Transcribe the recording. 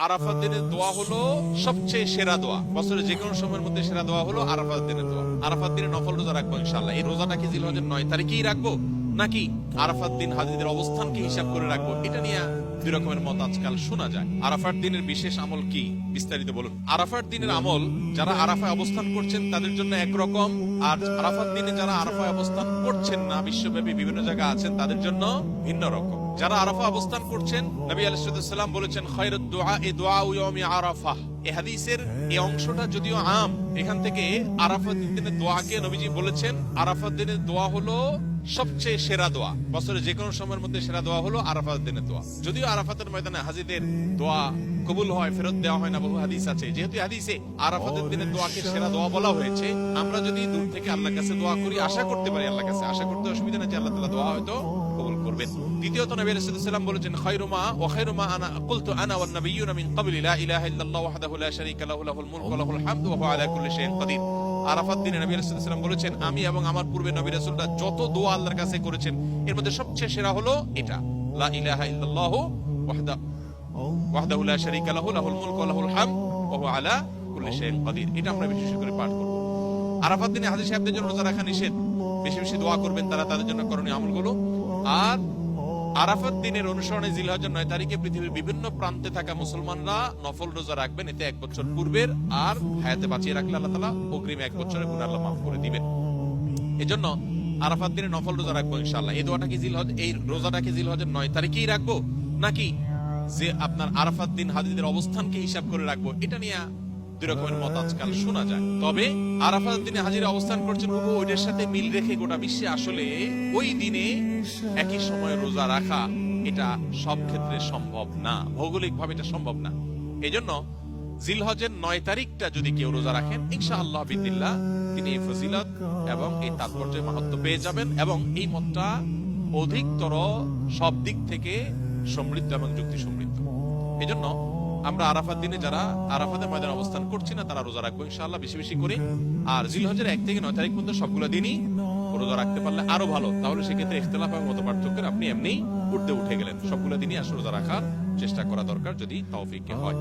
আরাফাত দিনের দোয়া হলো সবচেয়ে সেরা দোয়া। বছরের যে কোনো সময়ের মধ্যে সেরা দোয়া হলো আরাফাত দিনের দোয়া। আরাফাত দিনে নফল রোজা রাখবো ইনশাআল্লাহ। এই রোজাটা কি জিলহজের 9 তারিখেই রাখবো নাকি আরাফাত দিন হাজিদের অবস্থানকে হিসাব করে রাখবো, এটা নিয়ে দুই রকমের মত আজকাল শোনা যায়। আরাফাত দিনের বিশেষ আমল কি, বিস্তারিত বলুন। আরাফাত দিনের আমল যারা আরাফায় অবস্থান করছেন তাদের জন্য একরকম, আর আরাফাত দিনে যারা আরাফায় অবস্থান করছেন না, বিশ্বব্যাপী বিভিন্ন জায়গায় আছেন, তাদের জন্য ভিন্ন রকম। যারা আরাফা অবস্থান করছেন, নবী আলাইহিস সালাম বলেছেন খায়রুদ দুআ দুআউ ইয়াউমি আরাফা। এই হাদিসের এই অংশটা যদিও আম, এখান থেকে আরাফাত দিনের দোয়াকে নবীজি বলেছেন আরাফাত দিনের দোয়া হলো সবচেয়ে সেরা দোয়া। বছরের যে কোনো সময়ের মধ্যে সেরা দোয়া হলো আরাফাত দিনের দোয়া। যদিও আরাফাতের ময়দানে হাজিদের দোয়া কবুল হয়, ফেরত দেওয়া হয় না, বহু হাদিস আছে। যেহেতু হাদিসে আরাফাতের দিনের দোয়াকে সেরা দোয়া বলা হয়েছে, আমরা যদি দূর থেকে আল্লাহর কাছে দোয়া করি, আশা করতে পারি আল্লাহর কাছে, আশা করতে অসুবিধা নেই যে আল্লাহ তাআলা দোয়া হয়তো কবুল করবেন। দ্বিতীয়ত নবী আলাইহিস সালাম বলেছেন খায়রুমা ওয়া খায়রুমা আনা কুলতু আনা ওয়ান নাবিয়্যুনা মিন ক্বাবলি লা ইলাহা ইল্লাল্লাহু ওয়াহদাহু লা শারীকা লাহু লাহুল মুলকু ওয়া লাহুল হামদু ওয়া হুয়া আলা কুল্লি শাইইন কাদির। আরাফাত দিনে নবী আলাইহিস সালাম বলেছেন আমি এবং আমার পূর্বে নবী রাসূলরা যত দোয়া আল্লাহর কাছে করেছেন এর মধ্যে সবচেয়ে সেরা হলো এটা, লা ইলাহা ইল্লাল্লাহু ওয়াহদাহু লা শারীকা লাহু লাহুল মুলকু ওয়া লাহুল হামদু ওয়া হুয়া আলা কুল্লি শাইইন কাদির। এটা আমরা বিশেষ করে পাঠ করব। আরাফাত দিনে হাজী সাহেবদের জন্য রোজা রাখা নিষেধ, বেশি বেশি দোয়া করবেন তারা, তাদের জন্য করণীয় আমলগুলো। আর আরাফাত দিনের অনুসরণে জিলহজের 9 তারিখে পৃথিবীর বিভিন্ন প্রান্তে থাকা মুসলমানরা নফল রোজা রাখবেন। এতে 1 বছর পূর্বের আর হায়াতে বাঁচিয়ে রাখলে আল্লাহ তাআলা অগ্রিম 1 বছরের গুনাহ আল্লাহ মাফ করে দিবেন। এজন্য আরাফাত দিনে নফল রোজা রাখবো ইনশাআল্লাহ। এই দোয়াটা কি এই রোজাটা কি জিলহজের 9 তারিখেই রাখবো নাকি যে আপনার আরাফাত দিন হাজিদের অবস্থানকে হিসাব করে রাখবো, এটা নিয়ে দুই রকমের মত আজকাল শোনা যায়। তবে আরাফাত দিনে হাজিরা অবস্থান করছেন বহু, ওইটার সাথে মিল রেখে গোটা বিশ্বে আসলে ওই দিনে একই সময়ে রোজা রাখা এটা সব ক্ষেত্রে সম্ভব না, ভৌগোলিক ভাবে এটা সম্ভব না। এজন্য জিলহজের 9 তারিখটা যদি কেউ রোজা রাখেন ইনশাআল্লাহ বিদিল্লাহ তিনি এই ফজিলত এবং এই তাৎপর্য মাহাত্ম্য পেয়ে যাবেন, এবং এই মতটা অধিকতর সব দিক থেকে সমৃদ্ধ এবং যুক্তি সমৃদ্ধ। এজন্য আমরা আরাফাত দিনে যারা আরাফাতের ময়দানে অবস্থান করছি না তারা রোজা রাখবো ইনশাআল্লাহ বেশি বেশি করে। আর জিলহজের 1 থেকে 9 তারিখ পর্যন্ত সবগুলো দিনই রোজা রাখতে পারলে আরো ভালো। তাহলে সেক্ষেত্রে ইখতিলাফ এবং মতপার্থক্যের আপনি এমনি উঠে গেলেন। সবগুলো দিনই আসলে রোজা রাখার চেষ্টা করা দরকার যদি তৌফিক হয়।